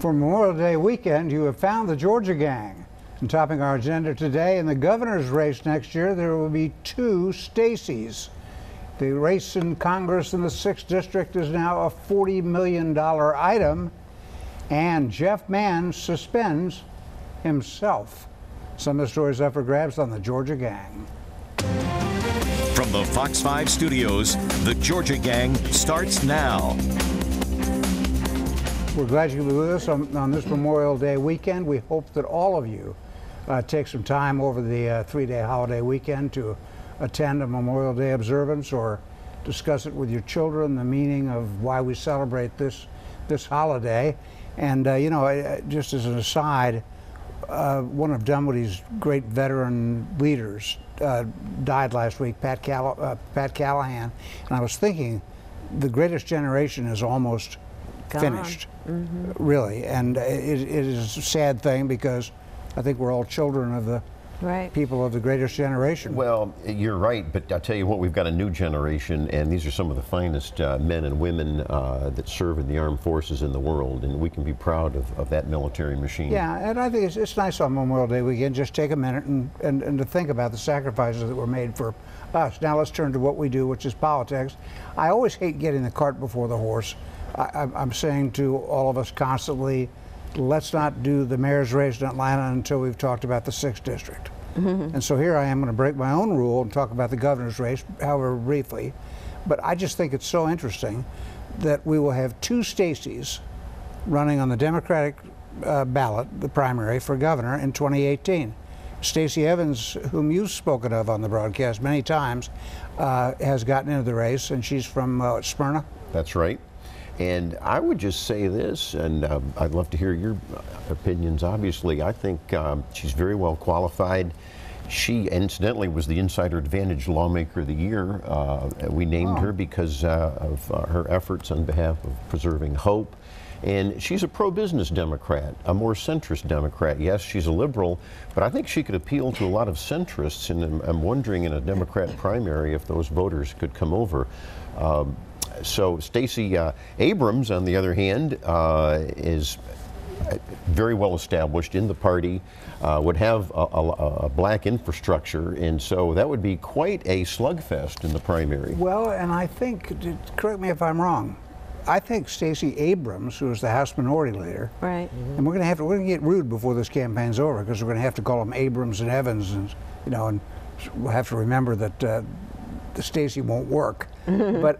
For Memorial Day weekend, you have found the Georgia Gang. And topping our agenda today, in the governor's race next year, there will be two Stacys. The race in Congress in the 6th District is now a $40 million item, and Jeff Mann suspends himself. Some of the stories up for grabs on the Georgia Gang. From the Fox 5 studios, the Georgia Gang starts now. We're glad you can be with us on this Memorial Day weekend. We hope that all of you take some time over the three-day holiday weekend to attend a Memorial Day observance or discuss it with your children, the meaning of why we celebrate this holiday. And you know, just as an aside, one of Dunwoody's great veteran leaders died last week, Pat Callahan. And I was thinking, the greatest generation is almost finished, really. And it is a sad thing because I think we're all children of the people of the greatest generation. Well, you're right, but I'll tell you what, we've got a new generation, and these are some of the finest men and women that serve in the armed forces in the world, and we can be proud of that military machine. Yeah, and I think it's nice on Memorial Day weekend, just take a minute and to think about the sacrifices that were made for us. Now let's turn to what we do, which is politics. I always hate getting the cart before the horse. I'm saying to all of us constantly, let's not do the mayor's race in Atlanta until we've talked about the 6th District. And so here I am going to break my own rule and talk about the governor's race, however briefly. But I just think it's so interesting that we will have two Stacys running on the Democratic ballot, the primary for governor in 2018. Stacey Evans, whom you've spoken of on the broadcast many times, has gotten into the race, and she's from Smyrna. That's right. And I would just say this, and I'd love to hear your opinions. Obviously, I think she's very well qualified. She, incidentally, was the Insider Advantage Lawmaker of the Year. We named her because of her efforts on behalf of preserving hope. And she's a pro-business Democrat, a more centrist Democrat. Yes, she's a liberal, but I think she could appeal to a lot of centrists, and I'm wondering in a Democrat primary if those voters could come over. So Stacey Abrams, on the other hand, is very well established in the party, would have a black infrastructure, and so that would be quite a slugfest in the primary. Well, and I think, correct me if I'm wrong, I think Stacey Abrams, who is the House Minority Leader, and we're going to get rude before this campaign's over because we're going to have to call them Abrams and Evans, and you know, and we'll have to remember that the Stacey won't work. But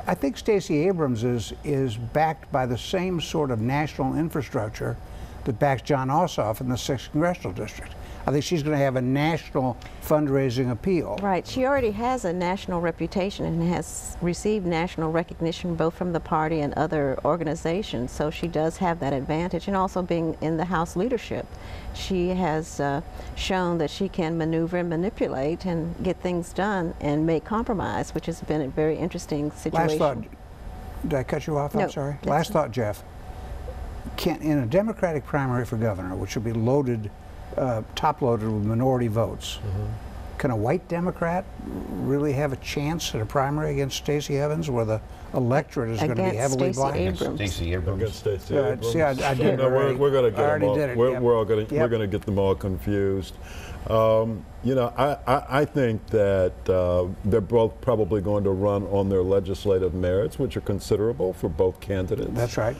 I think Stacey Abrams is backed by the same sort of national infrastructure that backs Jon Ossoff in the 6th Congressional District. I think she's going to have a national fundraising appeal. Right. She already has a national reputation and has received national recognition both from the party and other organizations. So she does have that advantage. And also being in the House leadership, she has shown that she can maneuver and manipulate and get things done and make compromise, which has been a very interesting situation. Last thought, did I cut you off? No, I'm sorry. Last thought, Jeff. In a Democratic primary for governor, which will be loaded, top-loaded with minority votes, can a white Democrat really have a chance at a primary against Stacey Evans, where the electorate is going to be heavily blind? Stacey Abrams. Against Stacey Abrams. See, I did it already. We're going to get them all. Did it. We're all going to. We're going to get them all confused. You know, I think that they're both probably going to run on their legislative merits, which are considerable for both candidates. That's right.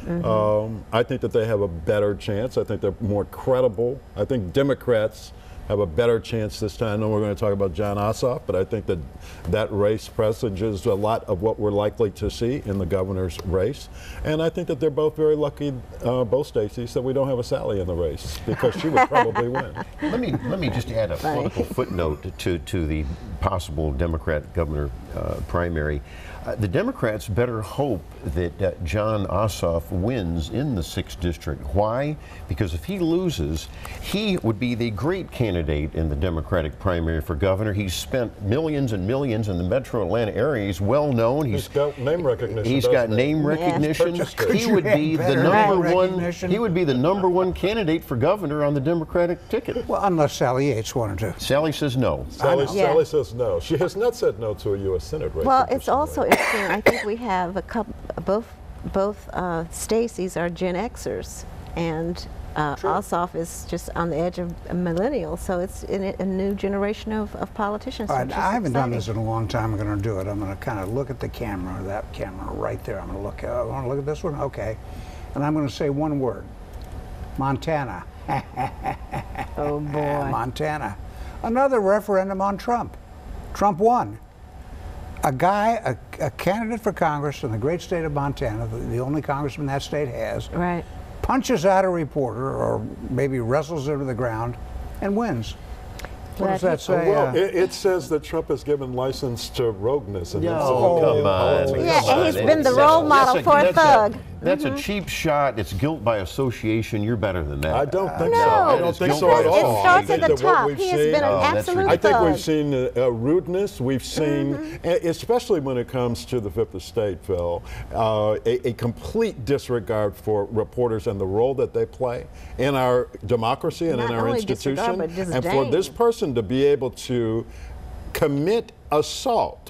I think that they have a better chance. I think they're more credible. I think Democrats have a better chance this time. I know we're going to talk about Jon Ossoff, but I think that that race presages a lot of what we're likely to see in the governor's race. And I think that they're both very lucky, both Stacys, that we don't have a Sally in the race, because she would probably win. Let me just add a political footnote to the possible Democrat governor primary. The Democrats better hope that Jon Ossoff wins in the 6th District. Why? Because if he loses, he would be the great candidate in the Democratic primary for governor. He's spent millions and millions in the metro Atlanta area. He's well known. He's got name recognition. He's got name recognition. He would be the number one. He would be the #1 candidate for governor on the Democratic ticket. Well, unless Sally Yates wanted to. Sally says no. Sally says no. She has not said no to a U.S. Senate race. Well, it's also interesting. I think we have both both Stacys are Gen Xers, and Ossoff is just on the edge of a millennial, so it's a new generation of politicians. All right, which is I haven't done exciting. this in a long time. I'm going to do it. I'm going to kind of look at the camera, that camera right there. I'm going to look at. I want to look at this one. Okay, and I'm going to say one word: Montana. Oh boy, Montana. Another referendum on Trump. Trump won. A guy, a candidate for Congress in the great state of Montana, the only congressman that state has, right. punches out a reporter or maybe wrestles her to the ground and wins. What does that say? Well, it says that Trump has given license to rogueness. And No, that's come on. Yeah, come and on. he's been the role model for a thug. That's a cheap shot. It's guilt by association. You're better than that. I don't think No, so. I don't think so at all. It starts I at think the that what top. we've He has seen- been an that's absolute I think thug. we've seen rudeness. We've seen, especially when it comes to the Fifth Estate, Phil, a complete disregard for reporters and the role that they play in our democracy and Not in our only institution. disregard, but And for disdain. this person to be able to commit assault,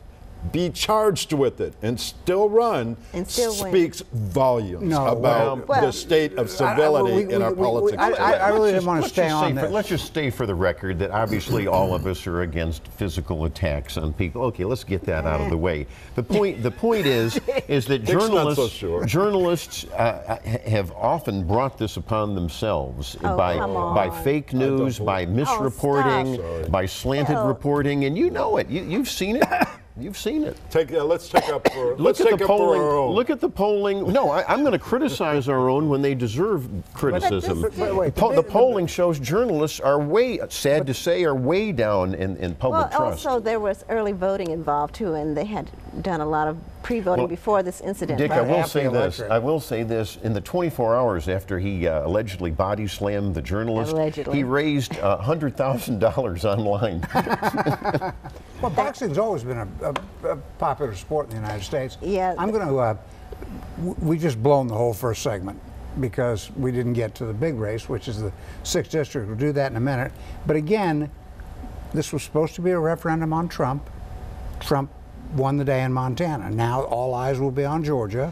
be charged with it, and still run, And still win. speaks volumes No, about well, the state of civility in our politics. I really didn't want to Let's stay just on say this. let's just stay for the record that obviously all of us are against physical attacks on people. Okay, let's get that out of the way. The point is that Dick's not journalists so sure. journalists have often brought this upon themselves Oh, come by on. fake news, by misreporting, stop. by slanted Phil. reporting, and you know it. You've seen it. You've seen it. Let's take up for Look at the polling. our own. Look at the polling. No, I'm going to criticize our own when they deserve criticism. wait, The polling shows journalists are sad to say, are way down in public Well, trust. also there was early voting involved too, and they had done a lot of pre-voting Well, before this incident. Dick, I About will half the say this. electorate. I will say this. In the 24 hours after he allegedly body slammed the journalist, Allegedly. he raised $100,000 online. Well, boxing's always been a popular sport in the United States. Yeah. I'm going to. We just blown the whole first segment because we didn't get to the big race, which is the 6th district. We'll do that in a minute. But again, this was supposed to be a referendum on Trump. Trump won the day in Montana. Now all eyes will be on Georgia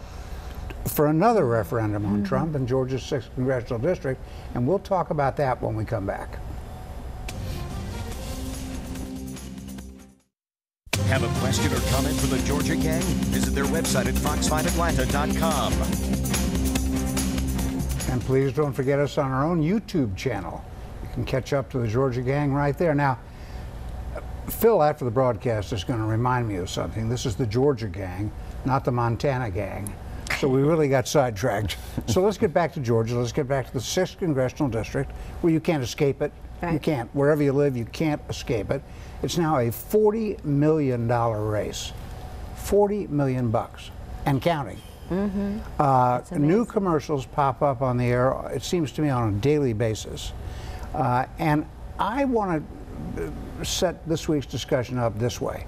for another referendum on Trump in Georgia's 6th congressional district, and we'll talk about that when we come back. Have a question or comment for the Georgia Gang? Visit their website at fox5atlanta.com. And please don't forget us on our own YouTube channel. You can catch up to the Georgia Gang right there. Now, Phil, after the broadcast, is going to remind me of something. This is the Georgia Gang, not the Montana Gang. So we really got sidetracked. So let's get back to Georgia. Let's get back to the 6th congressional district, where you can't escape it. Right. You can't. Wherever you live, you can't escape it. It's now a $40 million race. $40 million bucks and counting. New commercials pop up on the air, it seems to me, on a daily basis. And I want to set this week's discussion up this way.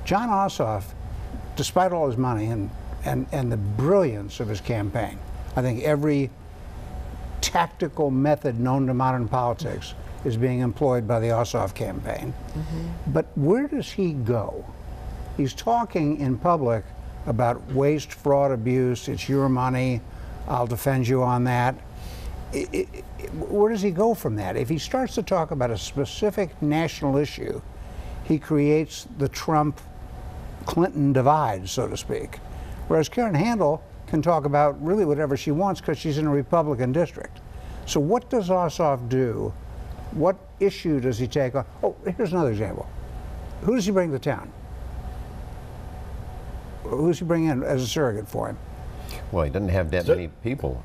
John Ossoff, despite all his money and the brilliance of his campaign, I think every tactical method known to modern politics is being employed by the Ossoff campaign. But where does he go? He's talking in public about waste, fraud, abuse. It's your money. I'll defend you on that. Where does he go from that? If he starts to talk about a specific national issue, he creates the Trump-Clinton divide, so to speak. Whereas Karen Handel can talk about really whatever she wants because she's in a Republican district. So what does Ossoff do? What issue does he take on? Oh, here's another example. Who does he bring to town? Who does he bring in as a surrogate for him? Well, he doesn't have that many people.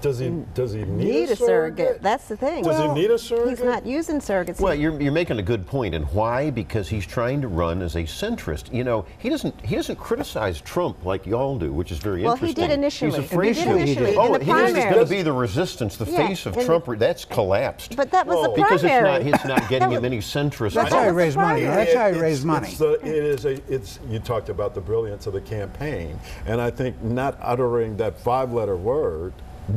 Does he need Need a surrogate. That's the thing. Does he need a surrogate? He's not using surrogates. Well, you're making a good point, and why? Because he's trying to run as a centrist. You know, he doesn't criticize Trump like y'all do, which is very Well, he interesting. did initially. He's afraid He did to. initially in Oh, the he thinks he's going to primaries. be the resistance, the Yeah, face of in the- Trump. That's collapsed. But that was the because primary. it's not getting That him any centrist. That's how he was the raised money. primary. That's how he raised money. You talked about the brilliance of the campaign, and I think not uttering that 5-letter word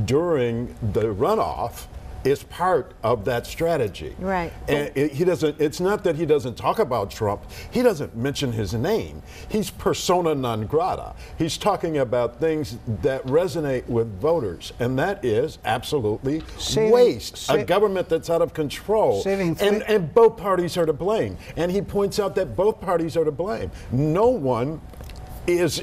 during the runoff is part of that strategy. Right. And he doesn't, it's not that he doesn't talk about Trump, he doesn't mention his name. He's persona non grata. He's talking about things that resonate with voters, and that is absolutely waste. A government that's out of control. And both parties are to blame. And he points out that both parties are to blame. No one is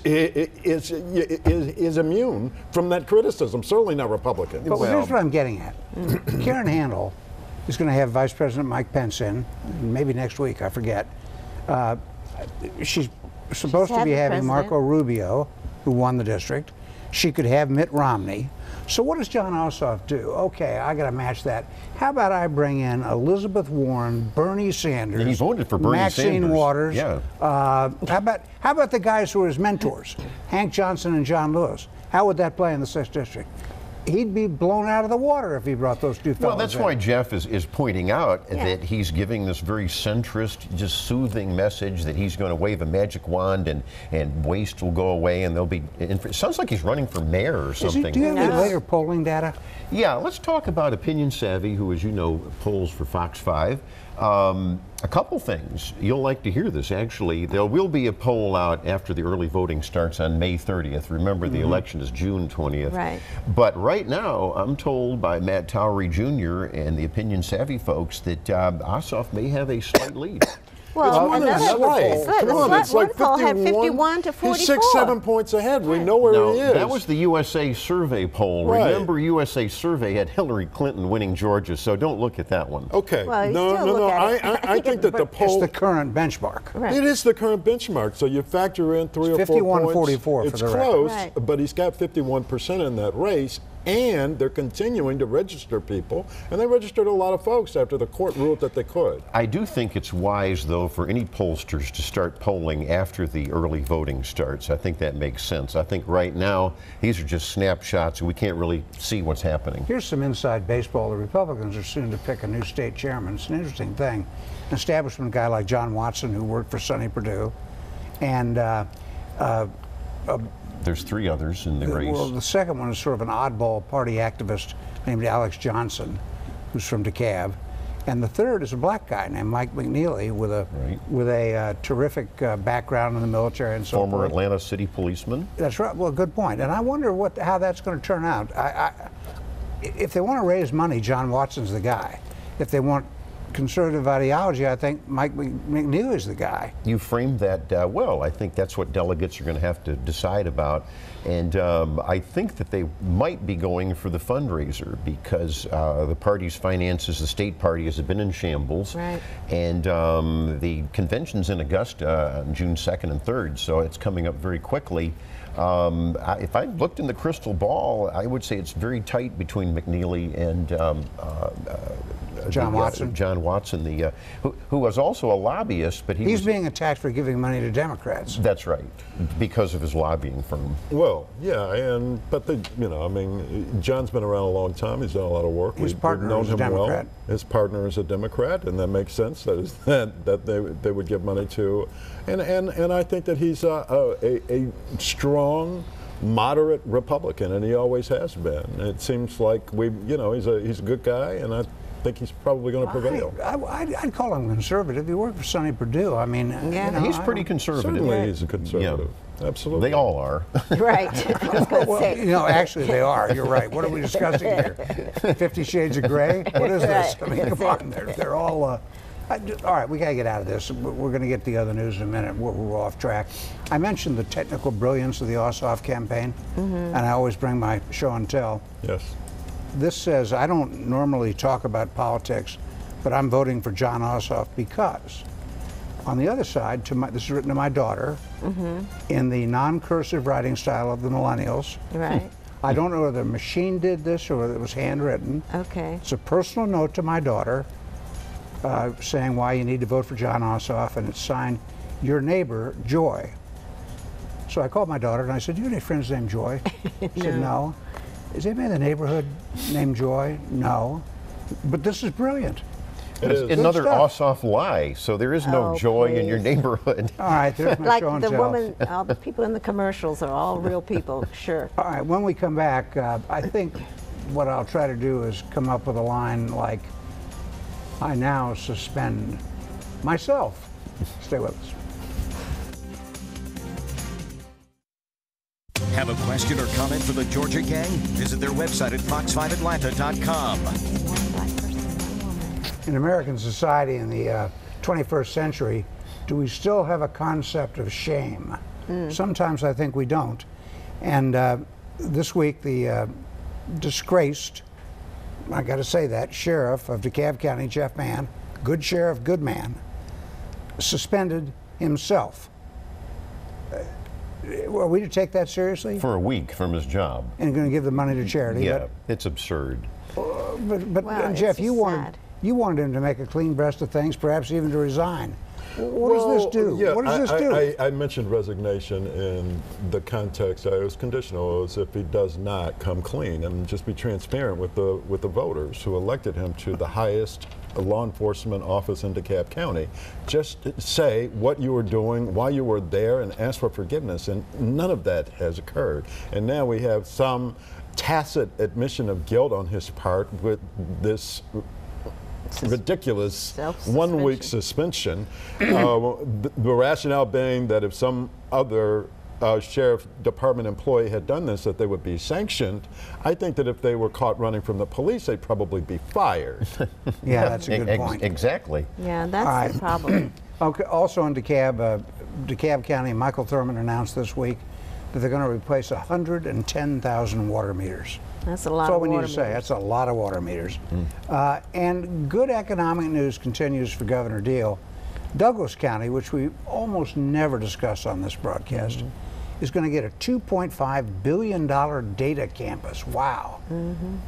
immune from that criticism. Certainly not Republicans. But here's what I'm getting at. Karen Handel is going to have Vice President Mike Pence in, maybe next week, I forget. She's supposed to be having Marco Rubio, who won the district. She could have Mitt Romney. So what does Jon Ossoff do? Okay, I got to match that. How about I bring in Elizabeth Warren, Bernie Sanders, he voted for Bernie Maxine Sanders. Waters. Yeah. How about the guys who were his mentors, Hank Johnson and John Lewis? How would that play in the 6th District? He'd be blown out of the water if he brought those two fellows Well, that's why Jeff is pointing out that he's giving this very centrist, just soothing message that he's going to wave a magic wand and waste will go away and there'll be. It sounds like he's running for mayor or something. Do you have any later polling data? Yeah, let's talk about Opinion Savvy, who, as you know, polls for Fox 5. A couple things. You'll like to hear this, actually. There will be a poll out after the early voting starts on May 30th. Remember, the election is June 20th. Right. But right now, I'm told by Matt Towery Jr. and the Opinion Savvy folks that Ossoff may have a slight lead. Well, it's like 51 had 51 to 44. He's 6-7 points ahead. We know where he is. That was the USA Survey poll. Right. Remember, USA Survey had Hillary Clinton winning Georgia, so don't look at that one. Okay. Well, no. I think that the poll. It's the current benchmark. Right. It is the current benchmark. So you factor in 3 or 4 51 points. 44 for it's the record. close, Right. but he's got 51% in that race. And they're continuing to register people, and they registered a lot of folks after the court ruled that they could. I do think it's wise, though, for any pollsters to start polling after the early voting starts. I think that makes sense. I think right now, these are just snapshots, and we can't really see what's happening. Here's some inside baseball. The Republicans are soon to pick a new state chairman. It's an interesting thing. An establishment guy like John Watson, who worked for Sonny Perdue, and There's 3 others in the race. well, the second one is sort of an oddball party activist named Alex Johnson, who's from DeKalb, and the third is a black guy named Mike McNeely with a terrific background in the military and so forth. Former Atlanta City policeman. That's right. Well, good point. And I wonder how that's going to turn out. If they want to raise money, John Watson's the guy. If they want conservative ideology, I think Mike McNeely is the guy. You framed that well. I think that's what delegates are going to have to decide about. And I think that they might be going for the fundraiser because the party's finances, the state party, has been in shambles. Right. And the convention's in Augusta on June 2nd and 3rd, so it's coming up very quickly. If I looked in the crystal ball, I would say it's very tight between McNeely and John Watson. John Watson, who was also a lobbyist, but he's being attacked for giving money to Democrats. That's right, because of his lobbying firm. Well, yeah, but John's been around a long time. He's done a lot of work. His partner is a Democrat. His partner is a Democrat, and that makes sense. That they would give money to, and I think that he's a strong, moderate Republican, and he always has been. It seems like he's a good guy, and I think he's probably going to prevail. I'd call him conservative. He worked for Sonny Perdue. I mean, he's pretty conservative. Certainly, he's a conservative. Yeah. Absolutely. They all are. Right. Well, actually, they are. You're right. What are we discussing here? 50 Shades of Grey? What is this? I mean, come on. They're all. All right, we got to get out of this. We're going to get the other news in a minute. We're off track. I mentioned the technical brilliance of the Ossoff campaign, and I always bring my show and tell. Yes. This says, I don't normally talk about politics, but I'm voting for Jon Ossoff because, on the other side, this is written to my daughter, in the non-cursive writing style of the millennials. Right. I don't know whether the machine did this or whether it was handwritten. Okay. It's a personal note to my daughter saying why you need to vote for Jon Ossoff, and it's signed, your neighbor, Joy. So I called my daughter and I said, do you have any friends named Joy? She said, no. Is anybody in the neighborhood named Joy? No. But this is brilliant. It's another Ossoff lie. So there is no joy in your neighborhood. All right, there's my Like show and the tell. woman, all the people in the commercials are all real people, sure. All right, when we come back, I think what I'll try to do is come up with a line like, I now suspend myself. Stay with us. Have a question or comment for the Georgia Gang? Visit their website at fox5atlanta.com. In American society in the 21st century, do we still have a concept of shame? Sometimes I think we don't. And this week, the disgraced, I got to say that, sheriff of DeKalb County, Jeff Mann, good sheriff, good man, suspended himself. Are we to take that seriously? For a week from his job. And going to give the money to charity? Yeah, it's absurd. But Well, Jeff, it's you sad. wanted him to make a clean breast of things, perhaps even to resign. What does this do? Yeah, What does this do? I mentioned resignation in the context. It was conditional, as if he does not come clean and just be transparent with the voters who elected him to the highest law enforcement office in DeKalb County. Just say what you were doing, why you were there, and ask for forgiveness. And none of that has occurred. And now we have some tacit admission of guilt on his part with this ridiculous 1-week suspension. The rationale being that if some other sheriff department employee had done this, that they would be sanctioned. I think that if they were caught running from the police, they'd probably be fired. Yeah, that's a good point. Exactly. Yeah, that's the problem. Okay. Also in DeKalb County, Michael Thurman announced this week that they're going to replace 110,000 water meters. That's a lot That's all of we need water to say. meters. That's a lot of water meters. And good economic news continues for Governor Deal. Douglas County, which we almost never discuss on this broadcast, is going to get a $2.5 billion data campus. Wow.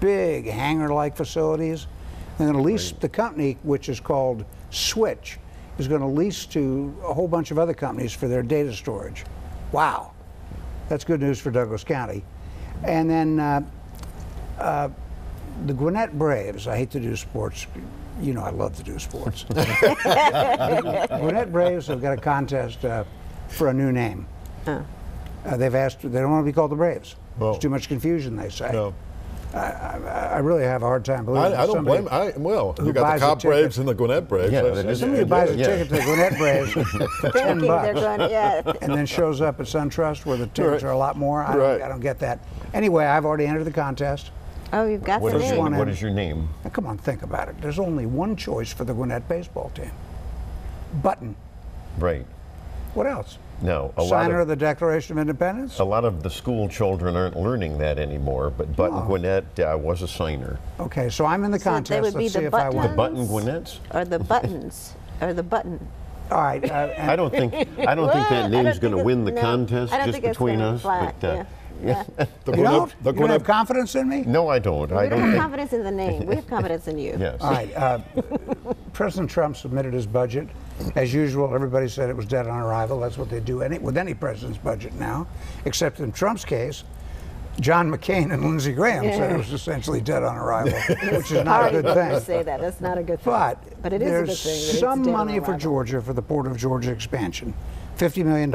Big hangar-like facilities. They're going to lease the company, which is called Switch, is going to lease to a whole bunch of other companies for their data storage. Wow. That's good news for Douglas County. And then the Gwinnett Braves, I hate to do sports. You know I love to do sports. Gwinnett Braves have got a contest for a new name. They've asked, they don't want to be called the Braves. Well, There's too much confusion, they say. No. I really have a hard time believing I don't somebody blame. Well, who you got buys the a Cobb ticket- Braves and the Gwinnett Braves. Yeah, Somebody who buys a ticket to the Gwinnett Braves for Thinking they're $10 going, yeah. and then shows up at SunTrust where the tickets are a lot more. I don't get that. Anyway, I've already entered the contest. Oh, you've got What the is, name. what is your name? Now, come on, think about it. There's only one choice for the Gwinnett baseball team. Button. Right. What else? No, Signer of the Declaration of Independence? a lot of the school children aren't learning that anymore, but Button Gwinnett was a signer. Okay, so I'm in the So they contest. would be Let's see the if I The win. Button Gwinnett's? Or the buttons. Or the button. All right. I don't think that name's going to win the contest I don't just think it's between gonna us. fly. But, Yeah. The You don't? the You don't have confidence in me? No, I don't. We I don't don't have think. confidence in the name. We have confidence in you. Yes. All right. President Trump submitted his budget. As usual, everybody said it was dead on arrival. That's what they do with any president's budget now, except in Trump's case, John McCain and Lindsey Graham said it was essentially dead on arrival, which is not a good To thing. say that. That's not a good thing. But it is a good there's thing. that it's some dead on money for arrival. Georgia, for the Port of Georgia expansion, $50 million,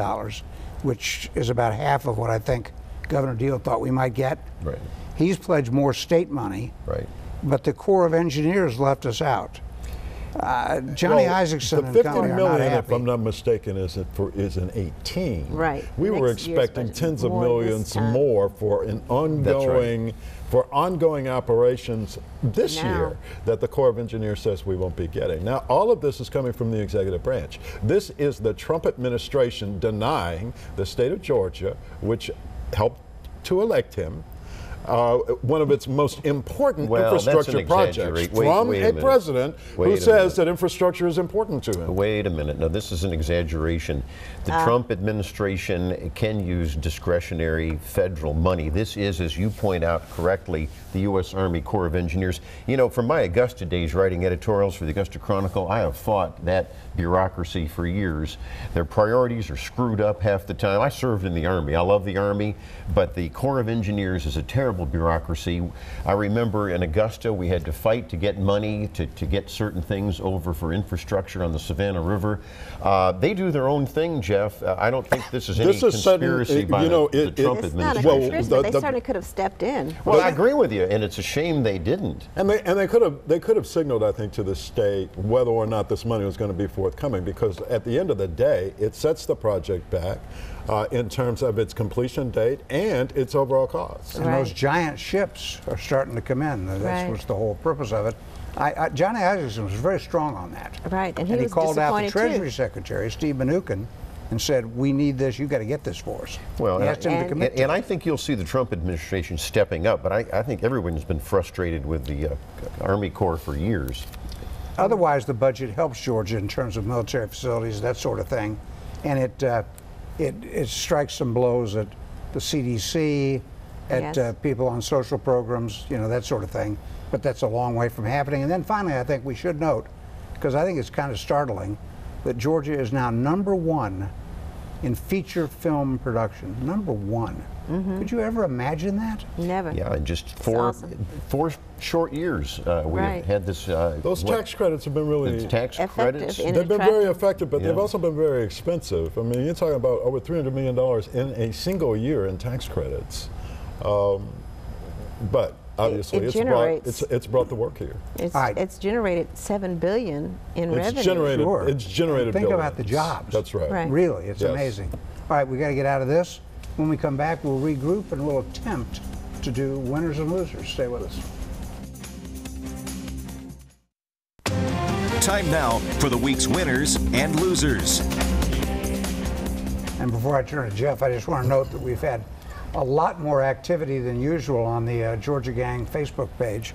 which is about half of what I think Governor Deal thought we might get. Right. He's pledged more state money, Right. but the Corps of Engineers left us out. Johnny Isaacson the and 50 company are not million, if happy. I'm not mistaken, is in 18. Right. We were Next year's expecting budget tens of more this millions time. more for an ongoing operations this Now. year that the Corps of Engineers says we won't be getting. Now, all of this is coming from the executive branch. This is the Trump administration denying the state of Georgia, which helped to elect him, one of its most important Well, that's infrastructure an projects exaggeration. from Wait a a minute. president Wait who a says minute. that infrastructure is important to him. Wait a minute. No, this is an exaggeration. The Trump administration can use discretionary federal money. This is, as you point out correctly, the U.S. Army Corps of Engineers. You know, from my Augusta days writing editorials for the Augusta Chronicle, I have fought that bureaucracy for years. Their priorities are screwed up half the time. I served in the Army. I love the Army, but the Corps of Engineers is a terrible incredible bureaucracy. I remember in Augusta we had to fight to get money to get certain things over for infrastructure on the Savannah River. They do their own thing, Jeff. I don't think this is any conspiracy by the Trump it's not a administration. conspiracy, but they certainly could have stepped in. Well, I agree with you, and it's a shame they didn't. And they could have signaled, I think, to the state whether or not this money was going to be forthcoming, because at the end of the day, it sets the project back in terms of its completion date and its overall cost. And those giant ships are starting to come in. That's what's the whole purpose of it. Johnny Isakson was very strong on that. Right, and he was called out the disappointed, Treasury Secretary, Steve Mnuchin, and said, "We need this. You got to get this for us." Well, he asked him to commit. And I think you'll see the Trump administration stepping up. But I think everyone's been frustrated with the Army Corps for years. Otherwise, the budget helps Georgia in terms of military facilities, that sort of thing, and it strikes some blows at the CDC, at people on social programs, that sort of thing. But that's a long way from happening. And then finally, I think we should note, because I think it's kind of startling, that Georgia is now #1 in feature film production. #1. Could you ever imagine that? Never. Yeah, in just four short years, we've had this. Those tax credits have been really tax credits. They've been very effective, but they've also been very expensive. I mean, you're talking about over $300 million in a single year in tax credits. But obviously, it's brought the work here. It's generated $7 billion in revenue. It's generated. Think about the jobs. That's right. Really, it's amazing. All right, we got to get out of this. When we come back, we'll regroup and we'll attempt to do winners and losers. Stay with us. Time now for the week's winners and losers. And before I turn to Jeff, I just want to note that we've had a lot more activity than usual on the Georgia Gang Facebook page.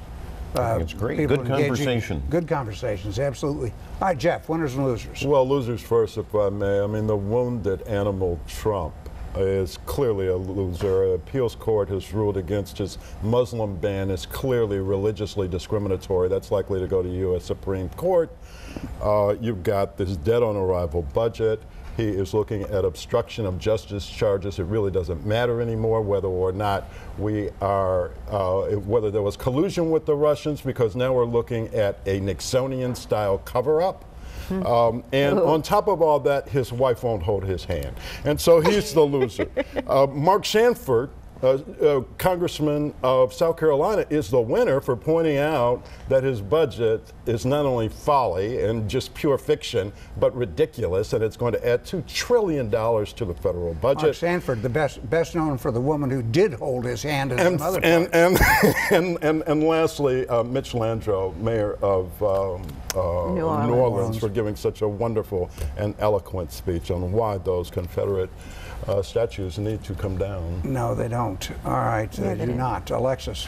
It's great. Good conversation. Good conversations, absolutely. All right, Jeff, winners and losers. Well, losers first, if I may. I mean, the wounded animal Trump is clearly a loser. An appeals court has ruled against his Muslim ban. It's clearly religiously discriminatory. That's likely to go to U.S. Supreme Court. You've got this dead on arrival budget. He is looking at obstruction of justice charges. It really doesn't matter anymore whether or not whether there was collusion with the Russians, because now we're looking at a Nixonian-style cover-up. And on top of all that, his wife won't hold his hand. And so he's the loser. Mark Sanford, Congressman of South Carolina, is the winner for pointing out that his budget is not only folly and just pure fiction, but ridiculous, and it's going to add $2 trillion to the federal budget. Mark Sanford, the best known for the woman who did hold his hand in some other parts. And lastly, Mitch Landrieu, mayor of New Orleans, for giving such a wonderful and eloquent speech on why those Confederate statues need to come down. No, they don't. All right, they do not. Alexis.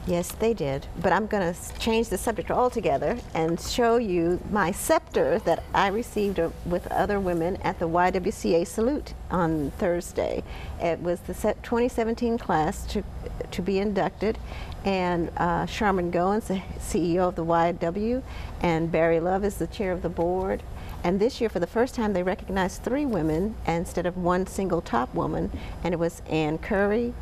Yes, they did. But I'm going to change the subject altogether and show you my scepter that I received with other women at the YWCA salute on Thursday. It was the 2017 class to be inducted, and Sharman Goins, the CEO of the YW, and Barry Love is the chair of the board. And this year, for the first time, they recognized 3 women instead of one single top woman, and it was Ann Curry,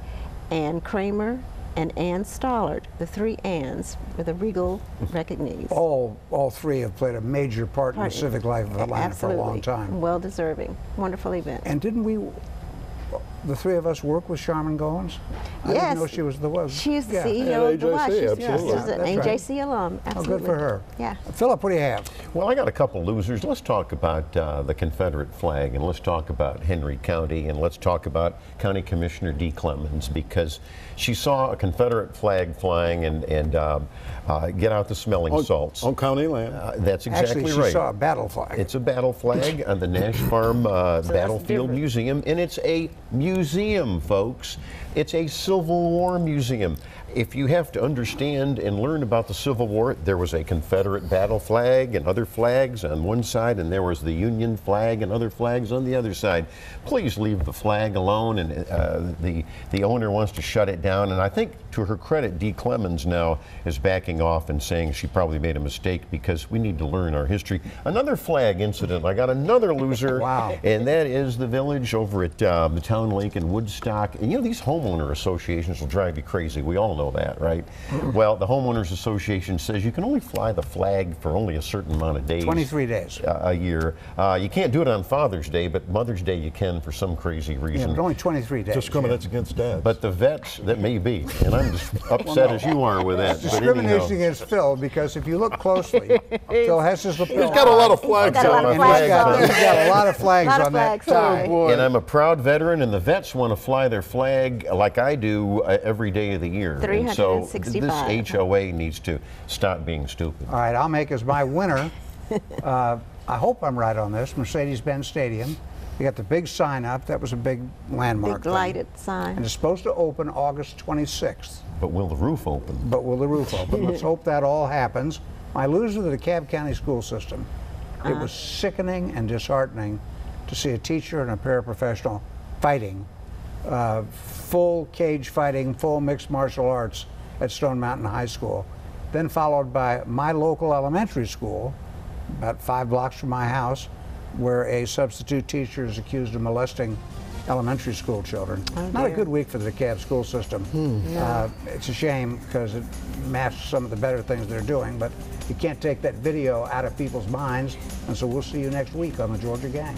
Ann Kramer, and Ann Stollard. The 3 Anns were the regal recognies. All 3 have played a major part in the civic life of Atlanta for a long time. Well deserving. Wonderful event. And didn't the 3 of us work with Sharman Goins? I didn't know she was the one. She's the CEO of the Y. She's an AJC alum. Absolutely. Oh, good for her. Yeah. Philip, what do you have? Well, I got a couple losers. Let's talk about the Confederate flag, and let's talk about Henry County, and let's talk about County Commissioner Dee Clemens, because she saw a Confederate flag flying and get out the smelling salts. On county land. That's exactly right. Actually, she saw a battle flag. It's a battle flag on the Nash Farm Battlefield Museum, and it's a museum, folks. It's a Civil War museum. If you have to understand and learn about the Civil War, there was a Confederate battle flag and other flags on one side, and there was the Union flag and other flags on the other side. Please leave the flag alone, and the owner wants to shut it down. And I think, to her credit, Dee Clemens now is backing off and saying she probably made a mistake, because we need to learn our history. Another flag incident. I got another loser. Wow. And that is the village over at the Town Lake in Woodstock. And these homeowners homeowner associations will drive you crazy. We all know that, right? Well, the homeowners association says you can only fly the flag for only a certain amount of days. 23 days. A year. You can't do it on Father's Day, but Mother's Day you can for some crazy Yeah, reason. but only 23 days. Discriminates against dads. But the vets, that may be, and I'm just upset as you are with that. But Discrimination anyhow, against Phil, because if you look closely, Phil has his lapel. He's got a lot of flags Got a lot on of him. flags He's got a lot of flags Lot of on that flags on tie. it. boy. and I'm a proud veteran, and the vets want to fly their flag like I do every day of the year. And so 365. this HOA needs to stop being stupid. All right, I'll make as my winner. I hope I'm right on this. Mercedes-Benz Stadium. You got the big sign up. That was a big landmark. Big thing. lighted And sign. it's supposed to open August 26th. But will the roof open? But will the roof open? Let's hope that all happens. My loser to the DeKalb County school system. It was sickening and disheartening to see a teacher and a paraprofessional fighting, full cage fighting, full mixed martial arts at Stone Mountain High School. Then followed by my local elementary school, about 5 blocks from my house, where a substitute teacher is accused of molesting elementary school children. Not a dear. good week for the DeKalb school system. It's a shame because it masks some of the better things they're doing, but you can't take that video out of people's minds, and so we'll see you next week on the Georgia Gang.